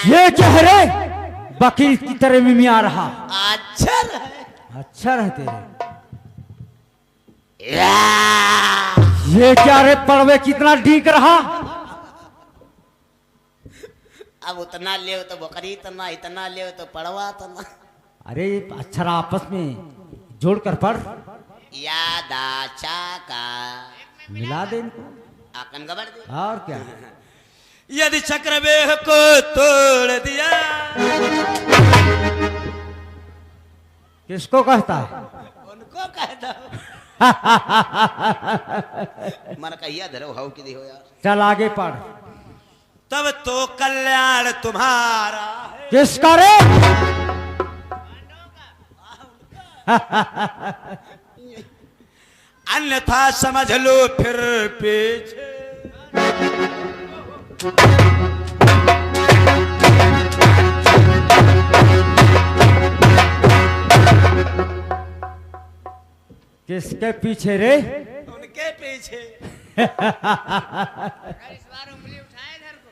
ये क्या है रे? वकील की तरह मिमी आ रहा। अच्छा रहे। अच्छा रहते रे। ये क्या रे पड़वे कितना डीक रहा। अब उतना ले तो बकरी इतना, इतना ले तो पड़वा इतना। अरे अक्षर आपस में जोड़कर पढ़। यादा चाका मिला दे इनको। आकन गबर दे। और क्या। यदि चक्रव्यूह को तोड़ दिया। किसको कहता है? उनको कहता हूँ। मन कहिया धरो हाउ की दी हो यार। चल आगे पढ़। तब तो कल्याण तुम्हारा है। किसका रे? अन्यथा समझ लो फिर पीछे। किसके पीछे रे? उनके पीछे। इस बार उंगली उठाए इधर को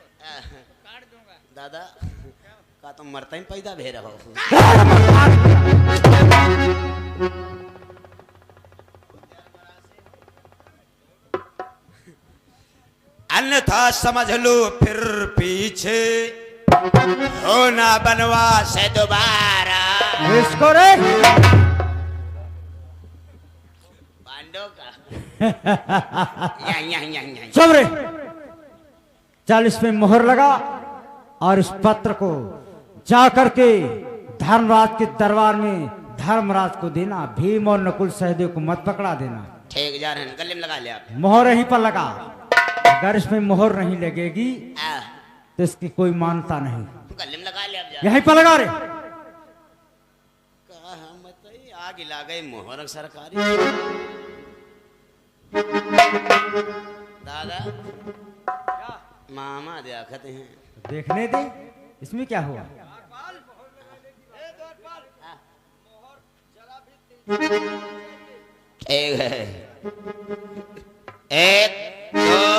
काट दूंगा। दादा का तुम मरते ही पैदा भे रहो। अन्यथा समझ लो फिर पीछे। होना बनवास से दोबारा किसको रे? पांडव का। या। चुप रे। चल इसमें मोहर लगा और इस पत्र को जा करके धर्मराज के दरबार में धर्मराज को देना। भीम और नकुल सहदेव को मत पकड़ा देना। ठीक जा रहे हैं, गले में लगा लिया आप। मोहर यहीं पर लगा। अगर इसमें मोहर नहीं लगेगी आ, तो इसकी कोई मान्यता नहीं। गले में लगा लिया आप। जा यहीं पर लगा रे। कहा मत आग ला गई मोहर सरकारी। दादा मामा देखते हैं। देखने दे इसमें क्या हुआ। एक है, एक दो।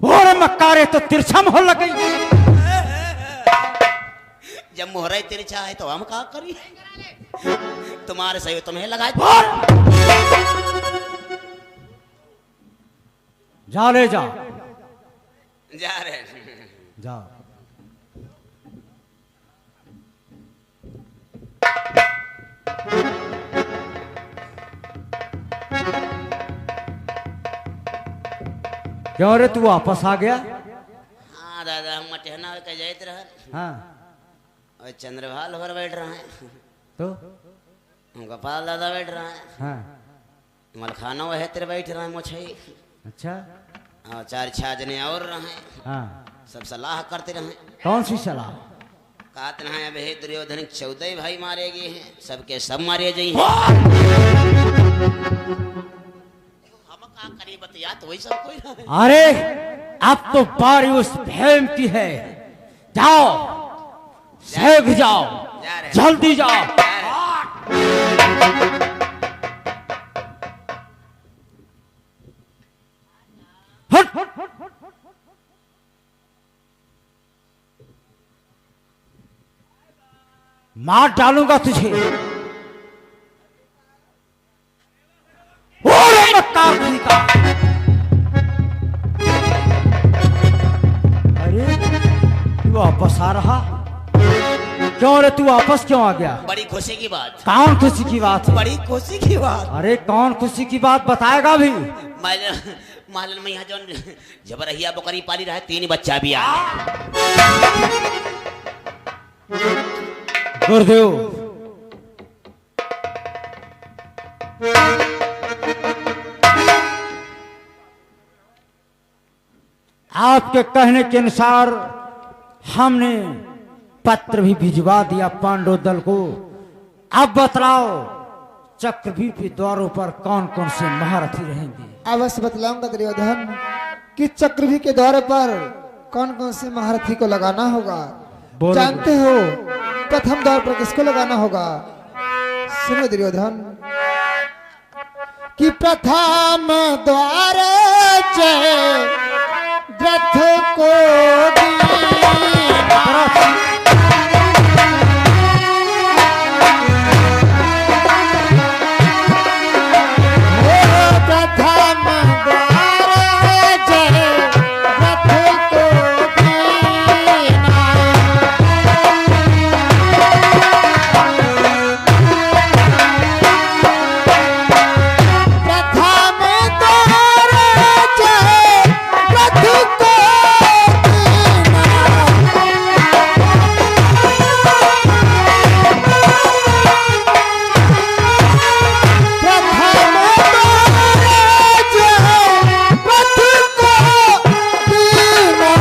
और मक्कारे तो तिरछा मोहर लग गई। जब मोहरा तिरछा है तो हम कहा करी। तुम्हारे सही तुम्हें लगा। जा ले जा। जा रहे हैं। जा। क्यों रे तू वापस आ गया? हाँ दादा हम मटहना के जाते रहे। हाँ और चंद्रभाल पर बैठ रहे हैं तो हम गोपाल दादा बैठ रहे हैं। हाँ मलखाना वह तेरे बैठ रहे हैं मोछई। अच्छा और चार छह जने और रहे। हाँ सब सलाह करते रहे। कौन सी सलाह? कहते हैं अब हे दुर्योधन 14 भाई मारे गए हैं, सबके सब मारे गए हैं। हम कहा करी बतिया तो वही सब कोई रहे। अरे अब तो बारी उस भीम की है। जाओ सेग जाओ जा रहे हैं। जल्दी जाओ। हट। मार डालूंगा तुझे। और मक्कार का। अरे तू वापस आ रहा? क्यों रे तू वापस क्यों आ गया? बड़ी खुशी की बात। कौन खुशी की बात है? बड़ी खुशी की बात। अरे कौन खुशी की बात बताएगा भी? मालन में यहाँ जो जबरहिया बकरी पाली रहा है, 3 बच्चा भी आ। गुरुदेव आपके कहने के अनुसार हमने पत्र भी भिजवा दिया पांडव दल को। अब बतलाओ चक्रव्यूह के द्वारों पर कौन कौन से महारथी रहेंगे? अवश्य बतलाऊंगा दुर्योधन कि चक्रव्यूह के द्वार पर कौन कौन से महारथी को लगाना होगा। जानते हो प्रथम द्वार पर किसको लगाना होगा? सुनो दुर्योधन, कि प्रथम द्वार जय रथ को दीना। प्रथम द्वार जय रथ को दीना। प्रथम द्वार जय रथ को दीना। प्रथम द्वार जय रथ को दीना।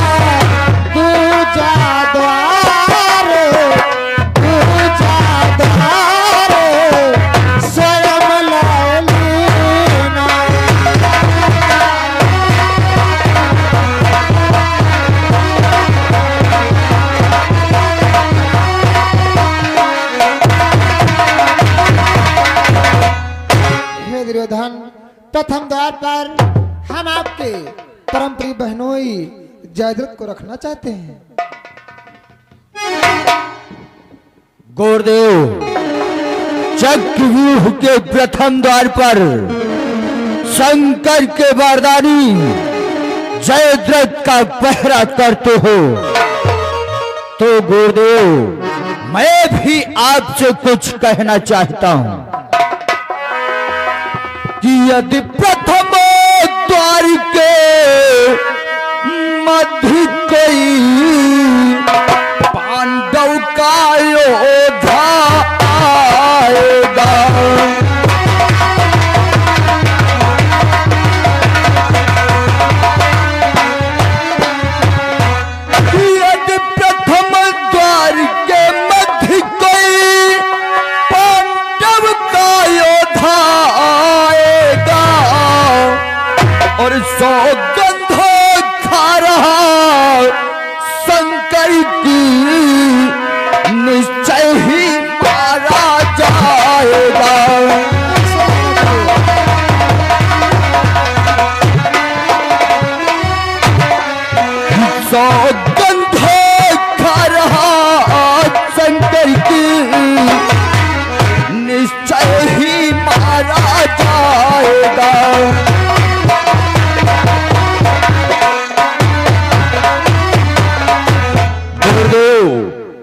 दूजा द्वार स्वयं लय लीना। हे दुर्योधन, प्रथम द्वार पर हम आपके परम प्रिय बहनोई जयद्रथ को रखना चाहते हैं। गुरुदेव, चक्रव्यूह के प्रथम द्वार पर शंकर के वरदानी जयद्रथ का पहरा करते हो, तो गुरुदेव मैं भी आपसे कुछ कहना चाहता हूं कि यदि प्रथम द्वार के मध्य कोई पांडव का योद्धा आएगा, यदि प्रथम द्वार के मध्य कोई पांडव का योद्धा आएगा और सौगंध खा रहा शंकर की, निश्चय ही मारा जाएगा। सौगंध खा रहा शंकर की, निश्चय ही मारा जाएगा।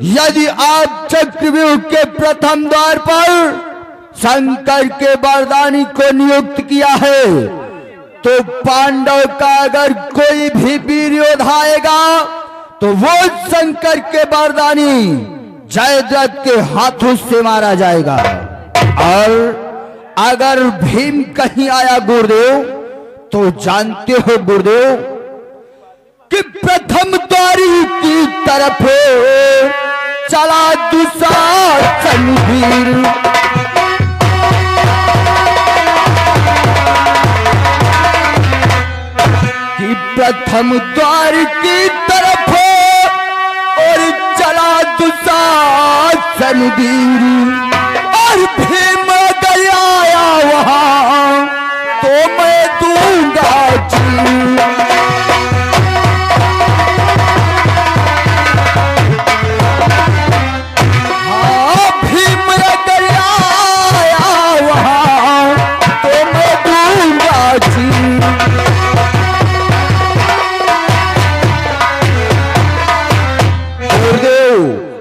यदि आप चक्रव्यूह के प्रथम द्वार पर शंकर के वरदानी को नियुक्त किया है, तो पांडव का अगर कोई भी वीर योद्धा आएगा तो वो शंकर के वरदानी जयद्रथ के हाथों से मारा जाएगा। और अगर भीम कहीं आया गुरुदेव, तो जानते हो गुरुदेव कि प्रथम द्वारी की तरफ चला दुशासन वीर, कि प्रथम द्वार की तरफ और चला दुशासन वीर, और भीम अगर आया वहां तो मैं दूंगा जी।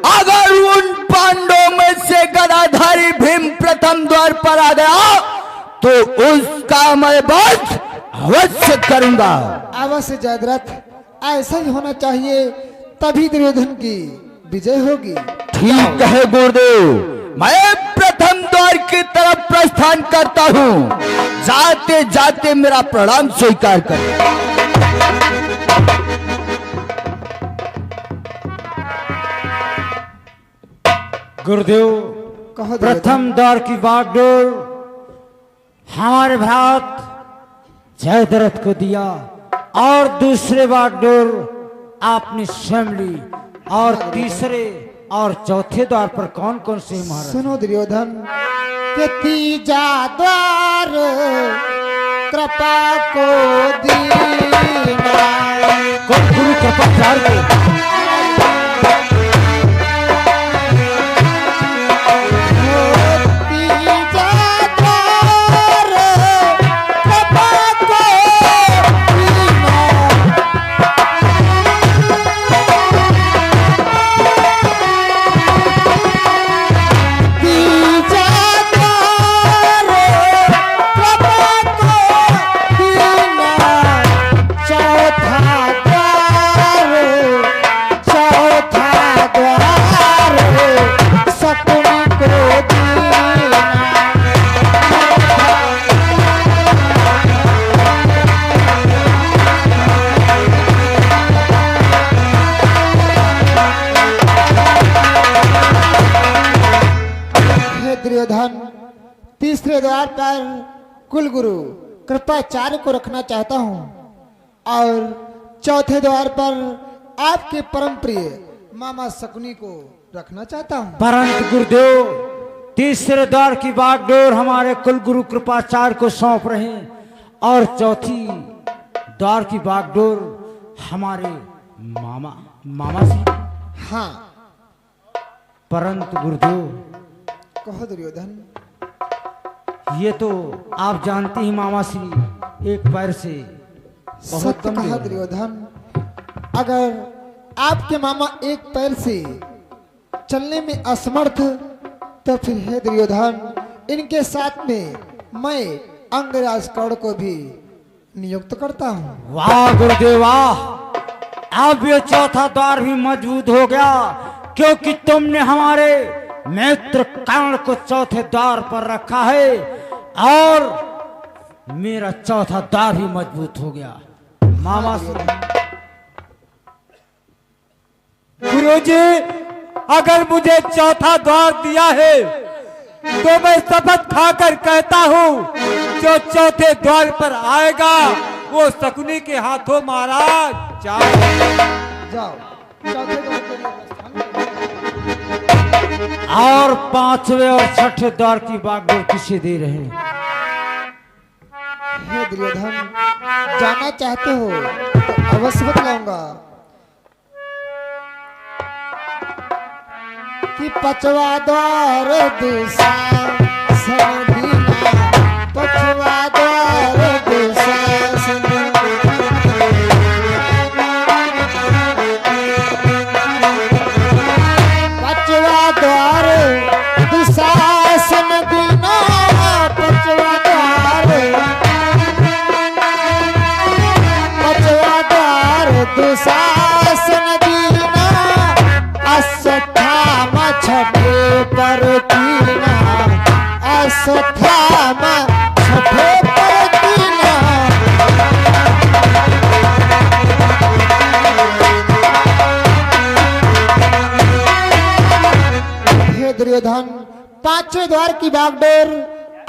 अगर उन पांडवों में से गदाधारी भीम प्रथम द्वार पर आ गया तो उसका मैं वध अवश्य करूंगा। अवश्य जयद्रथ, ऐसा ही होना चाहिए, तभी दुर्योधन की विजय होगी। ठीक है गुरुदेव, मैं प्रथम द्वार की तरफ प्रस्थान करता हूँ, जाते जाते मेरा प्रणाम स्वीकार कर। गुरुदेव, कहो प्रथम द्वार की बागडोर हमारे भ्रात जयद्रथ को दिया और दूसरे बागडोर आपने स्वयं ली, और तीसरे और चौथे द्वार पर कौन कौन से महाराज? सुनो दुर्योधन, कि तीजा द्वार कृपा को दीना। गुरु कृपाचार्य को दुर्योधन तीसरे द्वार पर कुलगुरु कृपाचार्य को रखना चाहता हूँ और चौथे द्वार पर आपके परम प्रिय मामा शकुनी को रखना चाहता हूँ। परंतु गुरुदेव तीसरे द्वार की बागडोर हमारे कुलगुरु कृपाचार्य को सौंप रहे हैं और चौथी द्वार की बागडोर हमारे मामा जी। हाँ परंतु गुरुदेव कहो दुर्योधन। ये तो आप जानते ही मामा श्री एक पैर से बहुत सत्य कमजोर कहा है। दुर्योधन, अगर आपके मामा एक पैर से चलने में असमर्थ तो फिर हे दुर्योधन इनके साथ में मैं अंगराज कर्ण को भी नियुक्त करता हूँ। वाह गुरुदेव वाह, अब ये चौथा द्वार भी मजबूत हो गया क्योंकि तुमने हमारे मित्र कर्ण को चौथे द्वार पर रखा है और मेरा चौथा द्वार भी मजबूत हो गया। मामा गुरुजी, अगर मुझे चौथा द्वार दिया है तो मैं शपथ खाकर कहता हूँ जो चौथे द्वार पर आएगा वो शकुनी के हाथों महाराज जाओ चौथे द्वार के लिए प्रस्थान करो। और पांचवे और छठे द्वार की बागडोर किसे दे रहे हैं? हे दुर्योधन जाना चाहते हो तो अवश्य बतलाऊंगा कि पचवा द्वार दूसरा समझीना, पचवा द्वार दूसरा पचवा द्वार दुशासन दीना, पचवा द्वार दुशासन दीना, अश्वत्थाम छठे पर कीना, अश्वत्थाम छठे पर कीना। हे दुर्योधन पांचवें द्वार की बागडोर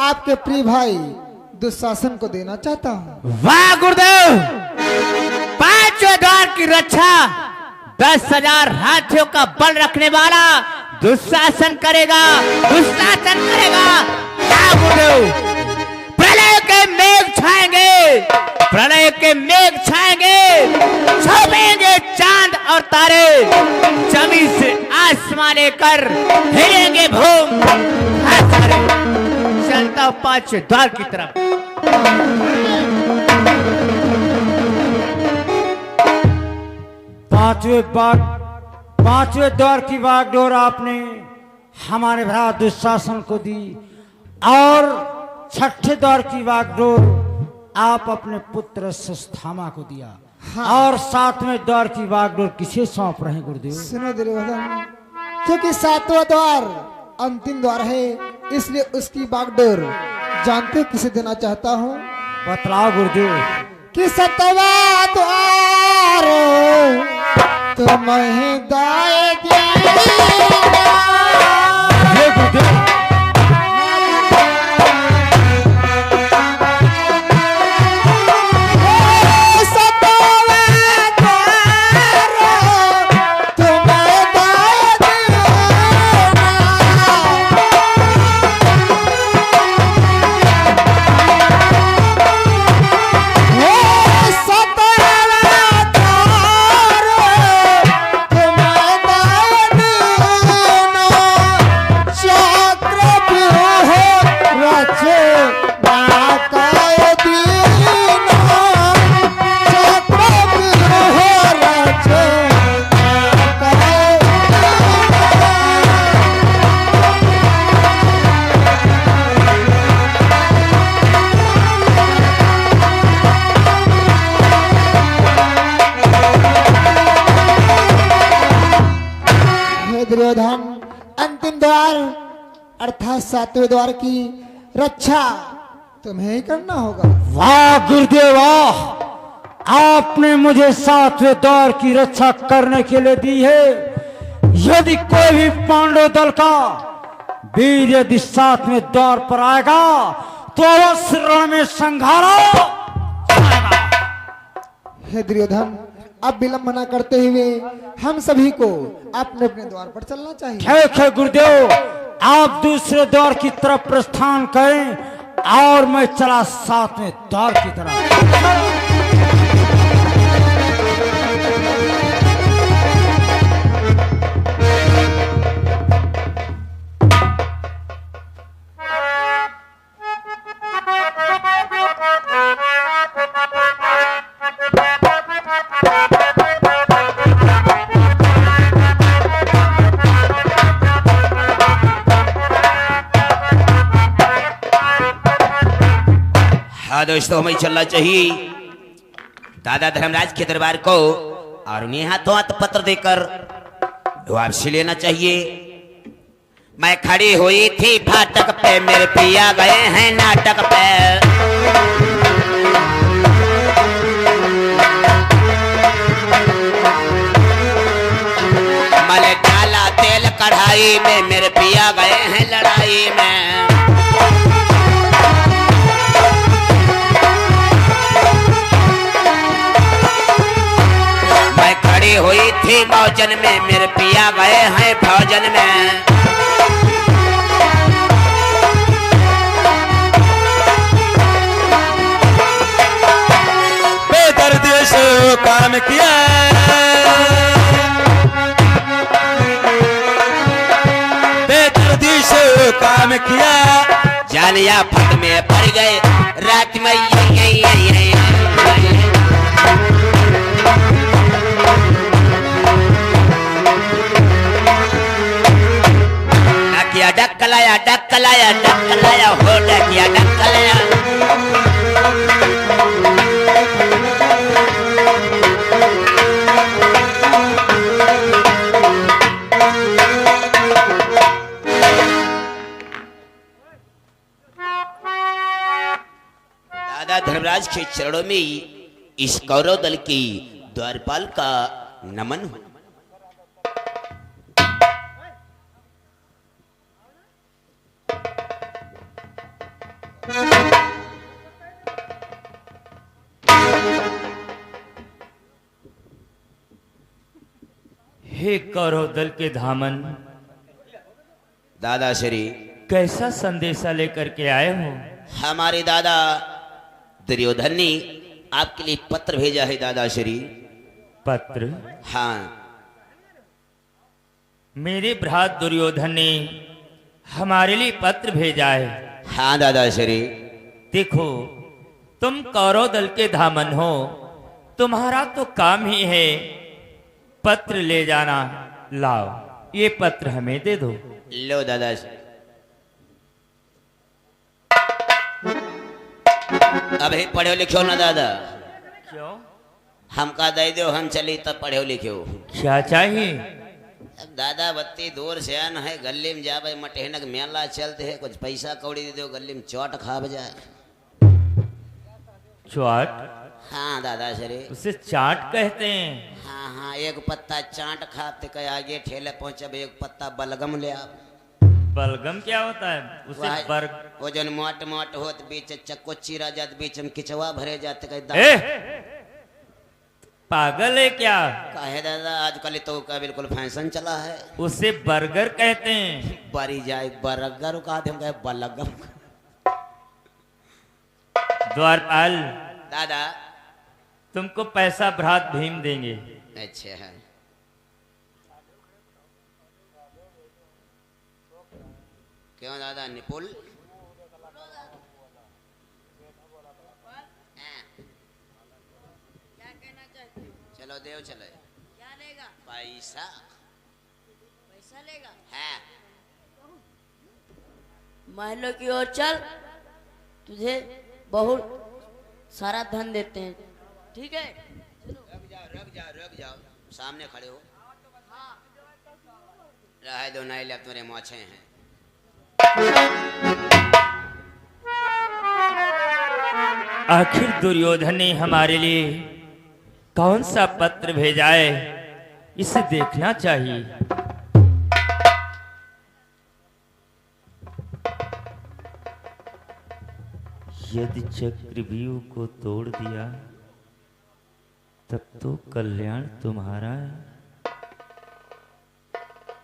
आपके प्रिय भाई दुशासन को देना चाहता हूँ। वाह गुरुदेव, पांचवें द्वार की रक्षा 10,000 हाथियों का बल रखने वाला दुशासन करेगा, दुशासन करेगा। क्या गुरुदेव, प्रलय के मेघ छाएंगे, प्रलय के मेघ छाएंगे, छुपेंगे चांद और तारे, जमीन से आसमान लेकर हिलेंगे भूम। चलता हूं पांचवें द्वार की तरफ। पांचवें द्वार की बागडोर आपने हमारे भरा दुशासन को दी और छठे द्वार की बागडोर आप अपने पुत्र सुस्थामा को दिया। हाँ। और सातवें द्वार की बागडोर किसे सौंप रहे हैं गुरुदेव? सुनो दुर्योधन, क्योंकि सातवां द्वार अंतिम द्वार है इसलिए उसकी बागडोर जानते किसे देना चाहता हूँ? बतलाओ गुरुदेव। कि सतवा द्वार तुम्हें दाए हे गुरुदेव, दुर्योधन अंतिम द्वार अर्थात सातवें द्वार की रक्षा तुम्हें ही करना होगा। वाह गुरुदेव वाह, आपने मुझे सातवें द्वार की रक्षा करने के लिए दी है। यदि कोई भी पांडव दल का वीर यदि सातवें द्वार पर आएगा तो अवश्य रण में संघारा। हे दुर्योधन अब विलंब न करते हुए हम सभी को अपने अपने द्वार पर चलना चाहिए। ठीक है गुरुदेव, आप दूसरे द्वार की तरफ प्रस्थान करें और मैं चला सातवें द्वार की तरफ। हाँ दोस्तों, हमें चलना चाहिए दादा धर्मराज के दरबार को और उन्हें हाथों हाथ पत्र देकर वापसी लेना चाहिए। मैं खड़ी हुई थी फाटक पे, मेरे पिया गए हैं नाटक पे। मैंने डाला तेल कढ़ाई में, मेरे पिया गए हैं लड़ाई में। खड़ी हुई थी मौजन में, मेरे पिया गए हैं फौजन में। बेदर्दी से काम किया, बेदर्दी से काम किया। जानिया फट में पड़ गए रात में डकलाया डकलाया डकलाया हो डकिया डकलाया। दादा धर्मराज के चरणों में इस कौरव दल की द्वारपाल का नमन हो। हे कौरव दल के धामन, दादा श्री कैसा संदेशा लेकर के आए हो? हमारे दादा दुर्योधन ने आपके लिए पत्र भेजा है दादा श्री। पत्र? हाँ, मेरे भ्रात दुर्योधन ने हमारे लिए पत्र भेजा है। हाँ दादा श्री। देखो, तुम कौरव दल के धामन हो, तुम्हारा तो काम ही है पत्र ले जाना। लाओ, ये पत्र हमें दे दो। लो दादा। अभी पढ़ो लिखो ना दादा। क्यों? हमका दे दो, हम चली तब पढ़ो लिखो। क्या चाहिए? अब दादा बत्ती दूर से आन है, गली में जावे मटेहनक मेला चलते है, कुछ पैसा कौड़ी दे दो, गली में चौट खा जाए। चाट? हाँ दादा श्री। उसे चाट कहते हैं। हाँ हाँ, एक पत्ता चाट खाते के आगे ठेले पहुंचे, एक पत्ता बलगम ले आप। बलगम क्या होता है? उसे बर्ग। वो जन मोट मोट होत बीच चक्को चीरा जात, बीच में किचवा भरे जाते पागल है क्या? काहे दादा, आजकल तो का बिल्कुल फैशन चला है। उसे बर्गर कहते हैं। बरी जाए बर्गर का थे, हम बलगम। द्वारपाल दादा, तुमको पैसा भ्रात भीम देंगे। अच्छा है। क्यों दादा, निपुल? चलो देव चले। क्या लेगा? पैसा। पैसा लेगा? है। महलों की ओर चल, तुझे बहुत सारा धन देते हैं, ठीक है? रुक जाओ रुक जाओ रुक जाओ, सामने खड़े हो। रहा दो नहीं ले तुम्हारे मोछे हैं। आखिर दुर्योधन ने हमारे लिए कौन सा पत्र भेजा है, इसे देखना चाहिए। यदि चक्रव्यूह को तोड़ दिया तब तो कल्याण तुम्हारा है,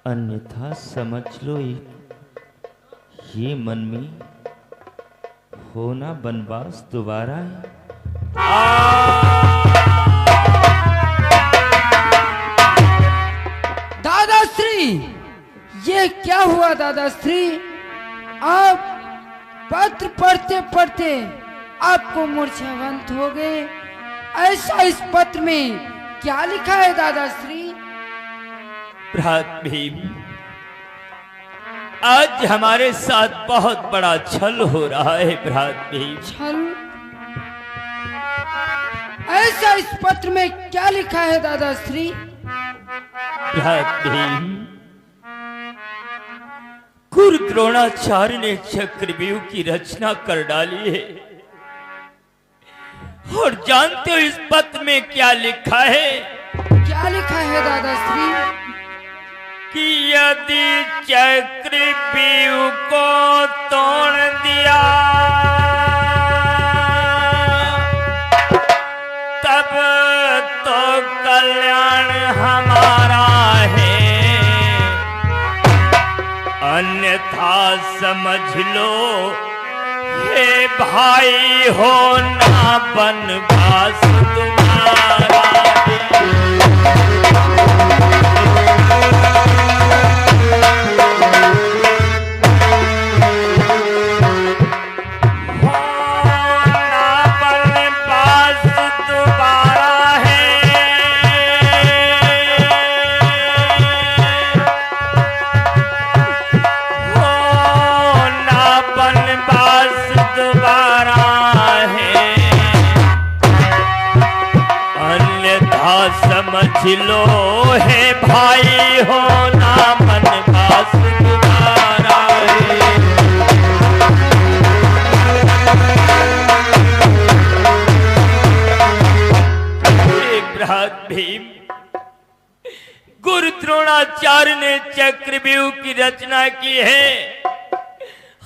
अन्यथा समझ लो ये मन में होना वनवास दोबारा है। दादाश्री, ये क्या हुआ दादाश्री? आप पत्र पढ़ते पढ़ते आपको मूर्छावंत हो गए। ऐसा इस पत्र में क्या लिखा है दादाश्री? भ्रात भीम, आज हमारे साथ बहुत बड़ा छल हो रहा है। भ्रात भीम, छल? ऐसा इस पत्र में क्या लिखा है दादाश्री? भ्रात भीम, गुरु द्रोणाचार्य ने चक्रव्यूह की रचना कर डाली है, और जानते हो इस पत्र में क्या लिखा है? क्या लिखा है दादाश्री? कि यदि चक्रव्यूह को तोड़ दिया तब तो कल्याण हमारा है, अन्यथा समझ लो हे भाई हो ना वनवास तुम्हारा समझ लो है भाई हो ना वनवास तुम्हारा है। भ्रात भीम, गुरु द्रोणाचार्य ने चक्रव्यूह की रचना की है,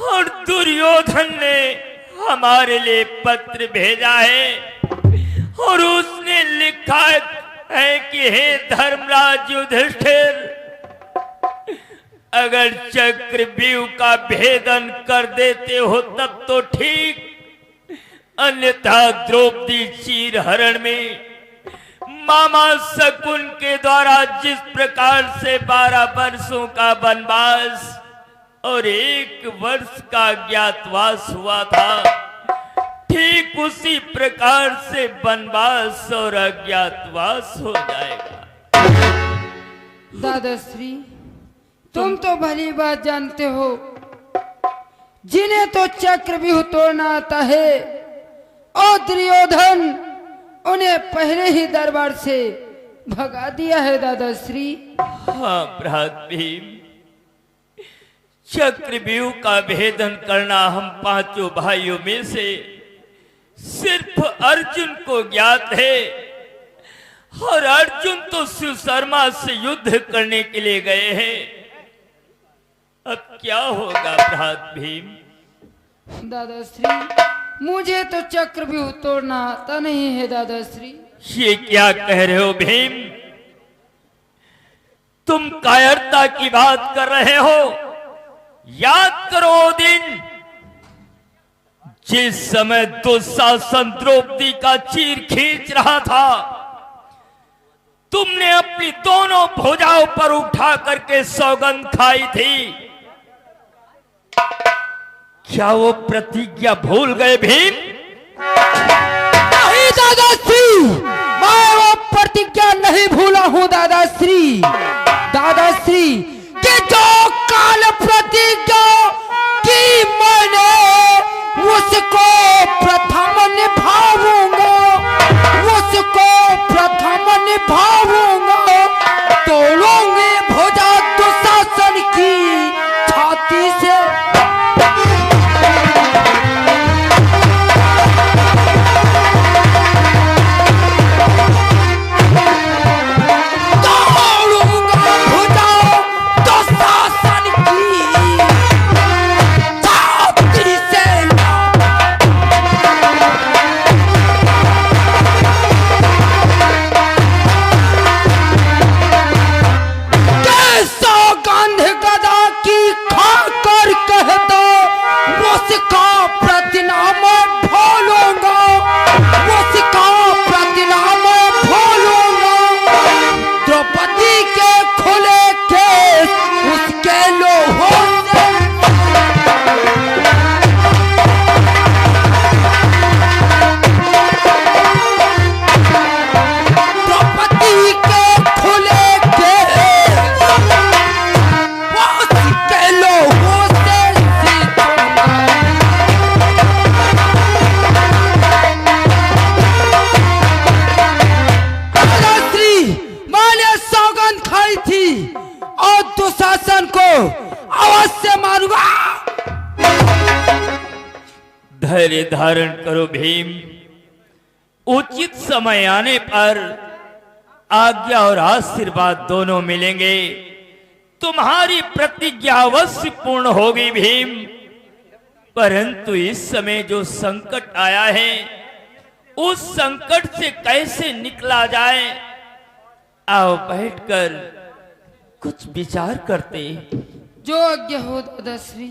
और दुर्योधन ने हमारे लिए पत्र भेजा है, और उसने लिखा है कि हे धर्मराज युधिष्ठिर, अगर चक्रव्यूह का भेदन कर देते हो तब तो ठीक, अन्यथा द्रौपदी चीरहरण में मामा शकुन के द्वारा जिस प्रकार से 12 वर्षों का वनवास और 1 वर्ष का ज्ञातवास हुआ था, ठीक उसी प्रकार से वनवास और अज्ञातवास हो जाएगा। दादाश्री, तुम तो भली बात जानते हो, जिन्हें तो चक्रव्यूह तोड़ना आता है, और दुर्योधन उन्हें पहले ही दरबार से भगा दिया है दादाश्री। हाँ भ्रात भीम, चक्रव्यूह का भेदन करना हम 5 भाइयों में से सिर्फ अर्जुन को ज्ञात है, और अर्जुन तो सुशर्मा से युद्ध करने के लिए गए हैं। अब क्या होगा भ्रात भीम? दादाश्री, मुझे तो चक्रव्यूह तोड़ना आता नहीं है दादाश्री। ये क्या कह रहे हो भीम? तुम कायरता की बात कर रहे हो। याद करो दिन जिस समय दुशासन द्रौपदी का चीर खींच रहा था, तुमने अपनी दोनों भुजाओं पर उठा करके सौगंध खाई थी। क्या वो प्रतिज्ञा भूल गए भीम? नहीं दादाश्री, मैं वो प्रतिज्ञा नहीं भूला हूँ दादाश्री। दादाश्री, कि जो काल प्रतिज्ञा की मैंने उसको प्रथम निभाऊंगा, उसको प्रथम निभाऊंगा। तोड़ूंगे भुजा दुशासन और दुशासन को अवश्य मारूंगा। धैर्य धारण करो भीम, उचित समय आने पर आज्ञा और आशीर्वाद दोनों मिलेंगे। तुम्हारी प्रतिज्ञा अवश्य पूर्ण होगी भीम, परंतु इस समय जो संकट आया है उस संकट से कैसे निकला जाए, आओ बैठकर कुछ विचार करते। जो आज्ञा हो दादा श्री।